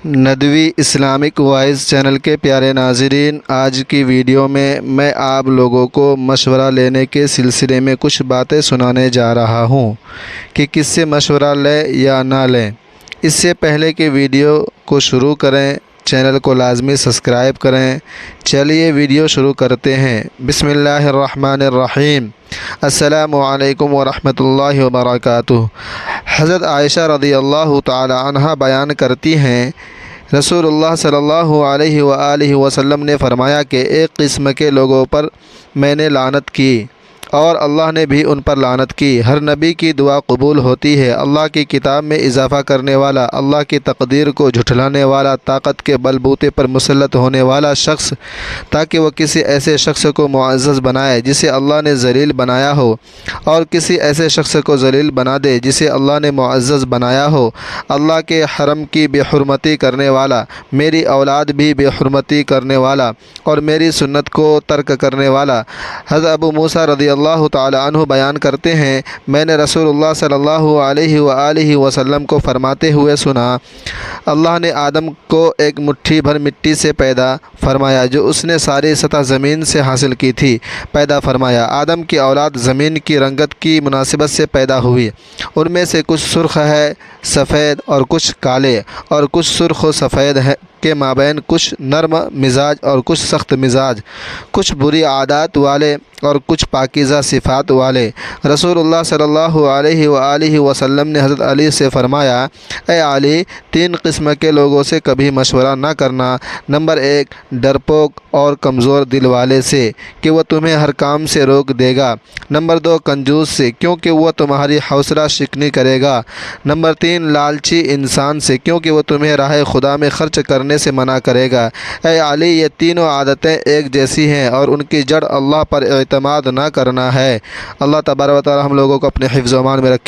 Nadwi Islamic voice channel کے پیارے ناظرین، آج کی ویڈیو میں آپ لوگوں کو مشورہ لینے کے سلسلے میں کچھ باتیں سنانے جا رہا ہوں کہ کس سے مشورہ لیں یا نہ لیں۔ اس سے پہلے کہ ویڈیو کو شروع کریں، چینل کو لازمی سبسکرائب کریں۔ چلیے ویڈیو شروع کرتے ہیں۔ بسم اللہ الرحمن الرحیم۔ السلام علیکم ورحمۃ اللہ وبرکاتہ۔ حضرت عائشہ رضی اللہ تعالی عنہ بیان کرتی ہیں، رسول اللہ صلی اللہ علیہ وآلہ وسلم نے فرمایا کہ ایک قسم کے لوگوں پر میں نے لعنت کی اور اللہ نے بھی ان پر لعنت کی۔ ہر نبی کی دعا قبول ہوتی ہے۔ اللہ کی کتاب میں اضافہ کرنے والا، اللہ کی تقدیر کو جھٹلانے والا، طاقت کے بل بوتے پر مسلط ہونے والا شخص، تاکہ وہ کسی ایسے شخص کو معزز بنائے جسے اللہ نے ذلیل بنایا ہو، اور کسی ایسے شخص کو ذلیل بنا دے جسے اللہ نے معزز بنایا ہو۔ اللہ کے حرم کی بے حرمتی کرنے والا، میری اولاد بھی بے حرمتی کرنے والا، اور میری سنت کو ترک کرنے والا۔ حضرت ابو موسیٰ رضی اللہ تعالی عنہ بیان کرتے ہیں، میں نے رسول اللہ صلی اللہ علیہ وآلہ وسلم کو فرماتے ہوئے سنا، اللہ نے آدم کو ایک مٹھی بھر مٹی سے پیدا فرمایا جو اس نے ساری سطح زمین سے حاصل کی تھی، پیدا فرمایا۔ آدم کی اولاد زمین کی رنگت کی مناسبت سے پیدا ہوئی، ان میں سے کچھ سرخ ہے سفید اور کچھ کالے، اور کچھ سرخ و سفید ہے کے مابین کچھ نرم مزاج اور کچھ سخت مزاج، کچھ بری عادات والے اور کچھ پاکیزہ صفات والے۔ رسول اللہ صلی اللہ علیہ وآلہ وسلم نے حضرت علی سے فرمایا، اے علی، تین قسم کے لوگوں سے کبھی مشورہ نہ کرنا۔ نمبر ایک، ڈرپوک اور کمزور دل والے سے کہ وہ تمہیں ہر کام سے روک دے گا۔ نمبر دو، کنجوس سے کیونکہ وہ تمہاری حوصلہ شکنی کرے گا۔ نمبر تین، لالچی انسان سے کیونکہ وہ تمہیں راہ خدا میں خرچ کرنے سے منع کرے گا۔ اے علی، یہ تینوں عادتیں ایک جیسی ہیں اور ان کی جڑ اللہ پر اعتماد نہ کرنا ہے۔ اللہ تبارک و تعالی ہم لوگوں کو اپنے حفظ و امان میں رکھے۔